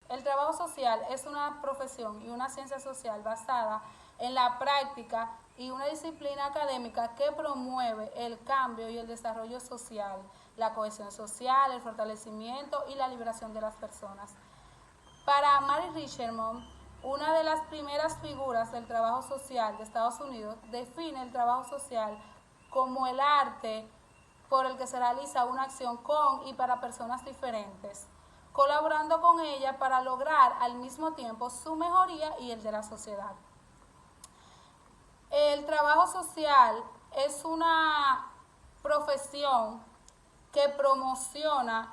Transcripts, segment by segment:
El trabajo social es una profesión y una ciencia social basada en la práctica y una disciplina académica que promueve el cambio y el desarrollo social, la cohesión social, el fortalecimiento y la liberación de las personas. Para Mary Richmond, una de las primeras figuras del trabajo social de Estados Unidos, define el trabajo social como el arte por el que se realiza una acción con y para personas diferentes, colaborando con ella para lograr al mismo tiempo su mejoría y el de la sociedad. El trabajo social es una profesión que promociona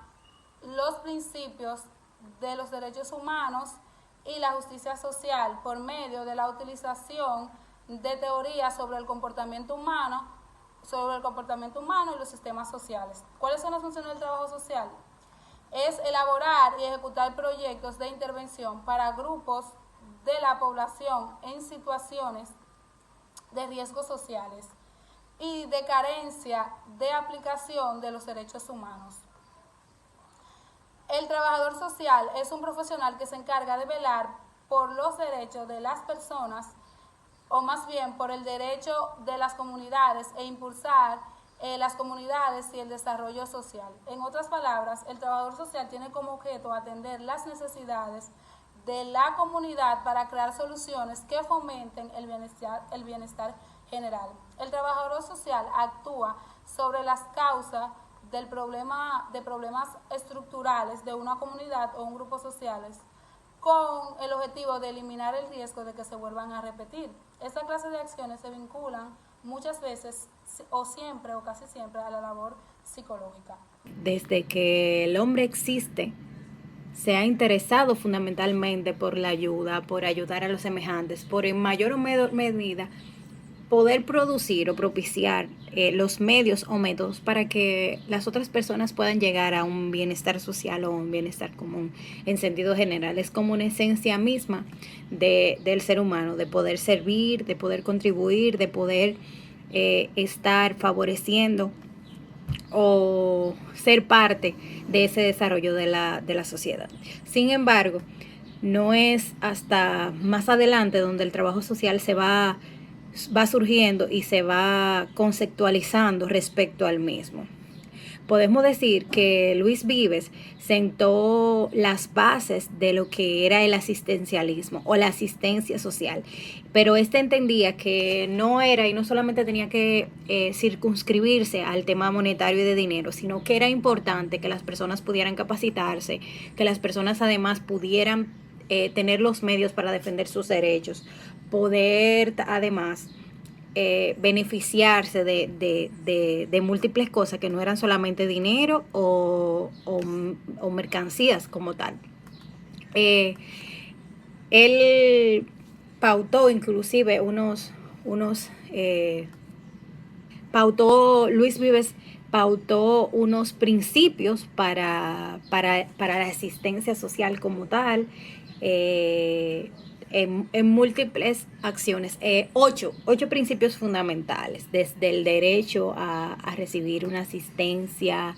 los principios de los derechos humanos y la justicia social por medio de la utilización de teorías sobre el comportamiento humano, y los sistemas sociales. ¿Cuáles son las funciones del trabajo social? Es elaborar y ejecutar proyectos de intervención para grupos de la población en situaciones de riesgos sociales y de carencia de aplicación de los derechos humanos. El trabajador social es un profesional que se encarga de velar por los derechos de las personas, o más bien por el derecho de las comunidades e impulsar las comunidades y el desarrollo social. En otras palabras, el trabajador social tiene como objeto atender las necesidades de la comunidad para crear soluciones que fomenten el bienestar general. El trabajador social actúa sobre las causas de problemas estructurales de una comunidad o un grupo sociales con el objetivo de eliminar el riesgo de que se vuelvan a repetir. Esta clase de acciones se vinculan muchas veces o siempre o casi siempre a la labor psicológica. Desde que el hombre existe, se ha interesado fundamentalmente por la ayuda, por ayudar a los semejantes, por en mayor o menor medida poder producir o propiciar los medios o métodos para que las otras personas puedan llegar a un bienestar social o un bienestar común en sentido general. Es como una esencia misma del ser humano, de poder servir, de poder contribuir, de poder estar favoreciendo o ser parte de ese desarrollo de la sociedad. Sin embargo, no es hasta más adelante donde el trabajo social va surgiendo y se va conceptualizando respecto al mismo. Podemos decir que Luis Vives sentó las bases de lo que era el asistencialismo o la asistencia social, pero este entendía que no era y no solamente tenía que circunscribirse al tema monetario y de dinero, sino que era importante que las personas pudieran capacitarse, que las personas además pudieran tener los medios para defender sus derechos, poder además beneficiarse de múltiples cosas que no eran solamente dinero o mercancías como tal. Él pautó inclusive Luis Vives pautó unos principios para la asistencia social como tal, en múltiples acciones, ocho principios fundamentales, desde el derecho a recibir una asistencia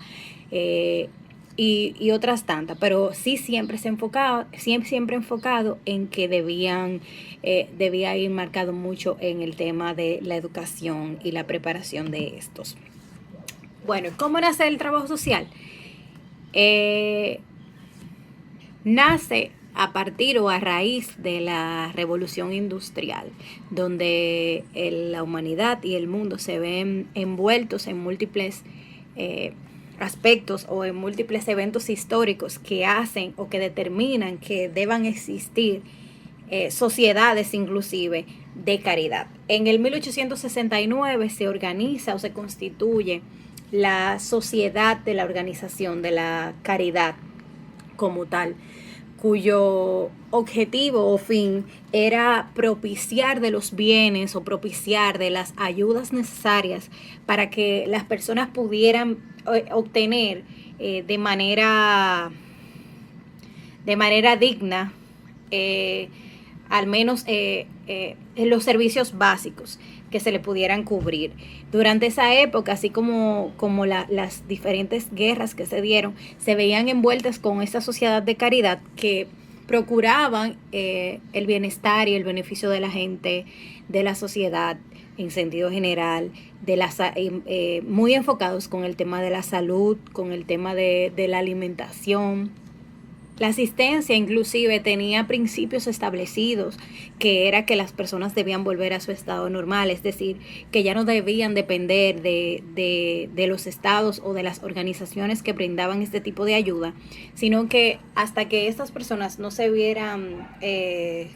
y otras tantas, pero sí siempre enfocado en que debía ir marcado mucho en el tema de la educación y la preparación de estos. Bueno, ¿cómo nace el trabajo social? Nace a partir o a raíz de la revolución industrial, donde la humanidad y el mundo se ven envueltos en múltiples aspectos o en múltiples eventos históricos que hacen o que determinan que deban existir sociedades inclusive de caridad. En el 1869 se organiza o se constituye la Sociedad de la Organización de la Caridad como tal, cuyo objetivo o fin era propiciar de los bienes o propiciar de las ayudas necesarias para que las personas pudieran obtener de manera digna al menos los servicios básicos que se le pudieran cubrir. Durante esa época, así como las diferentes guerras que se dieron, se veían envueltas con esta sociedad de caridad que procuraban el bienestar y el beneficio de la gente, de la sociedad en sentido general, muy enfocados con el tema de la salud, con el tema de la alimentación. La asistencia inclusive tenía principios establecidos, que era que las personas debían volver a su estado normal, es decir, que ya no debían depender de los estados o de las organizaciones que brindaban este tipo de ayuda, sino que hasta que estas personas no se vieran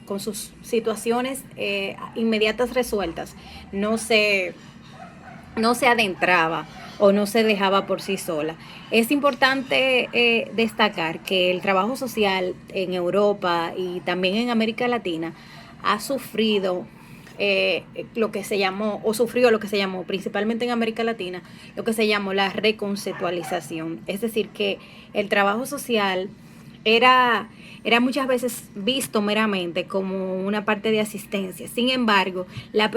con sus situaciones inmediatas resueltas, no se adentraba o no se dejaba por sí sola. Es importante destacar que el trabajo social en Europa y también en América Latina ha sufrido lo que se llamó, o sufrió lo que se llamó, principalmente en América Latina, lo que se llamó la reconceptualización. Es decir, que el trabajo social era muchas veces visto meramente como una parte de asistencia. Sin embargo, la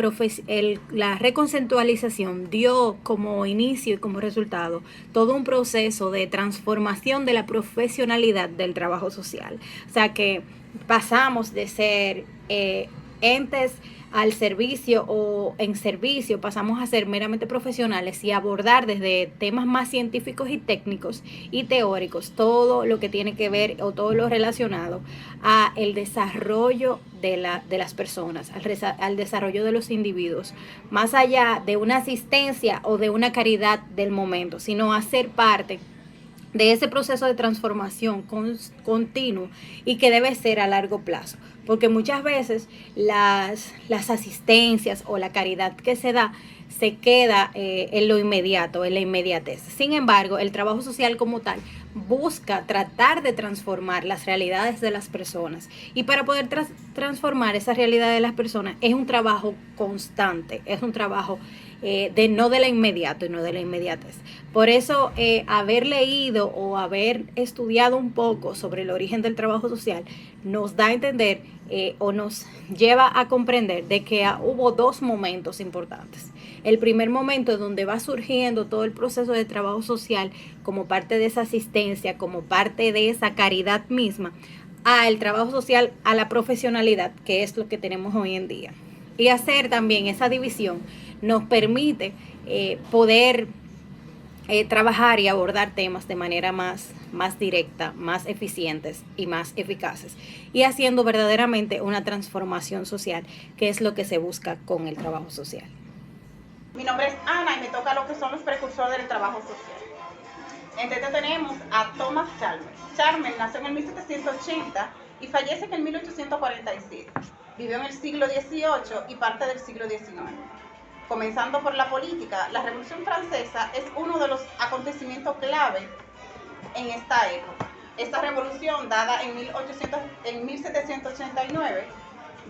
reconceptualización dio como inicio y como resultado todo un proceso de transformación de la profesionalidad del trabajo social. O sea que pasamos de ser entes al servicio o en servicio, pasamos a ser meramente profesionales y abordar desde temas más científicos y técnicos y teóricos todo lo que tiene que ver o todo lo relacionado a el desarrollo de las personas, al desarrollo de los individuos, más allá de una asistencia o de una caridad del momento, sino a ser parte de ese proceso de transformación continuo y que debe ser a largo plazo. Porque muchas veces las asistencias o la caridad que se da se queda en lo inmediato, en la inmediatez. Sin embargo, el trabajo social como tal busca tratar de transformar las realidades de las personas. Y para poder transformar esa realidad de las personas es un trabajo constante, es un trabajo no de la inmediato y no de la inmediatez. Por eso, haber leído o haber estudiado un poco sobre el origen del trabajo social nos da a entender o nos lleva a comprender de que hubo dos momentos importantes. El primer momento es donde va surgiendo todo el proceso de trabajo social como parte de esa asistencia, como parte de esa caridad misma, el trabajo social, a la profesionalidad, que es lo que tenemos hoy en día. Y hacer también esa división nos permite poder trabajar y abordar temas de manera más directa, más eficientes y más eficaces, y haciendo verdaderamente una transformación social, que es lo que se busca con el trabajo social. Mi nombre es Ana y me toca lo que son los precursores del trabajo social. Entre ellos tenemos a Thomas Chalmers. Chalmers nació en el 1780 y fallece en el 1847. Vivió en el siglo XVIII y parte del siglo XIX. Comenzando por la política, la Revolución Francesa es uno de los acontecimientos clave en esta época. Esta revolución, dada en 1789,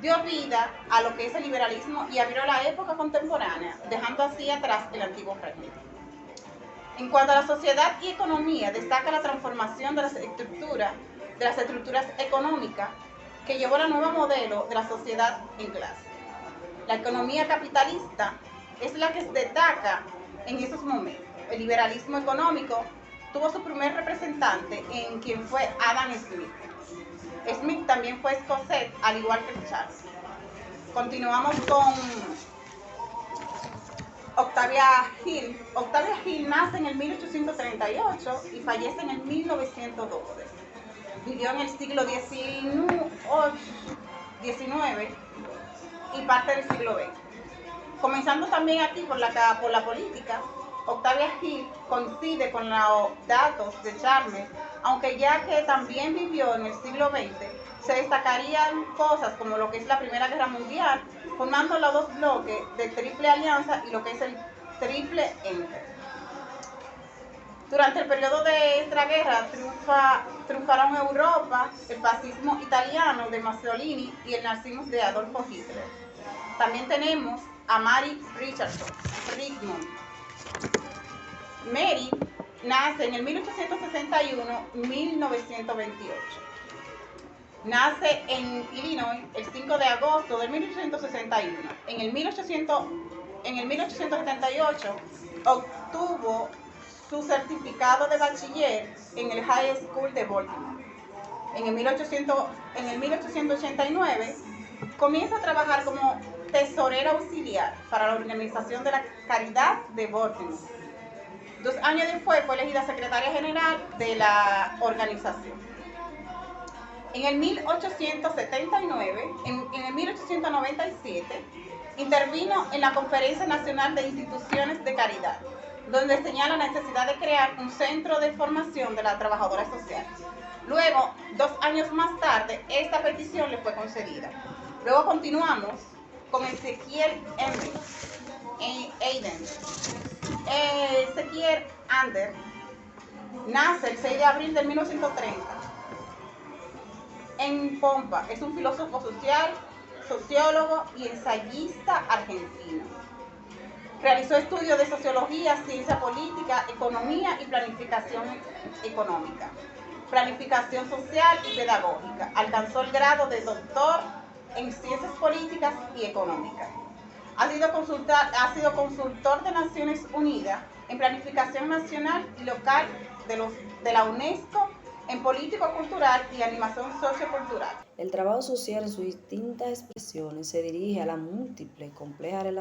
dio vida a lo que es el liberalismo y abrió la época contemporánea, dejando así atrás el antiguo régimen. En cuanto a la sociedad y economía, destaca la transformación de las estructuras económicas que llevó al nuevo modelo de la sociedad en clase. La economía capitalista es la que se destaca en esos momentos. El liberalismo económico tuvo su primer representante en quien fue Adam Smith. Smith también fue escocés, al igual que Charles. Continuamos con Octavia Hill. Octavia Hill nace en el 1838 y fallece en el 1912. Vivió en el siglo XIX y parte del siglo XX. Comenzando también aquí por la política, Octavia Hill coincide con los datos de Chalmers, aunque ya que también vivió en el siglo XX, se destacarían cosas como lo que es la Primera Guerra Mundial, formando los dos bloques de Triple Alianza y lo que es el Triple Entente. Durante el periodo de esta guerra triunfaron en Europa el fascismo italiano de Mussolini y el nazismo de Adolfo Hitler. También tenemos a Mary Richardson Richmond. Mary nace en el 1861-1928. Nace en Illinois el 5 de agosto de 1861. En el 1878 obtuvo su certificado de bachiller en el High School de Baltimore. en el 1889, comienza a trabajar como tesorera auxiliar para la Organización de la Caridad de Baltimore. 2 años después fue elegida secretaria general de la organización. En el 1879, en el 1897, intervino en la Conferencia Nacional de Instituciones de Caridad, donde señala la necesidad de crear un centro de formación de las trabajadoras sociales. Luego, 2 años más tarde, esta petición le fue concedida. Luego continuamos con Ezequiel Ezequiel Ander nace el 6 de abril de 1930 en Pompa. Es un filósofo social, sociólogo y ensayista argentino. Realizó estudios de sociología, ciencia política, economía y planificación económica, planificación social y pedagógica. Alcanzó el grado de doctor en ciencias políticas y económicas. Ha sido consultor de Naciones Unidas en planificación nacional y local de la UNESCO en político-cultural y animación sociocultural. El trabajo social en sus distintas expresiones se dirige a la múltiple y compleja relación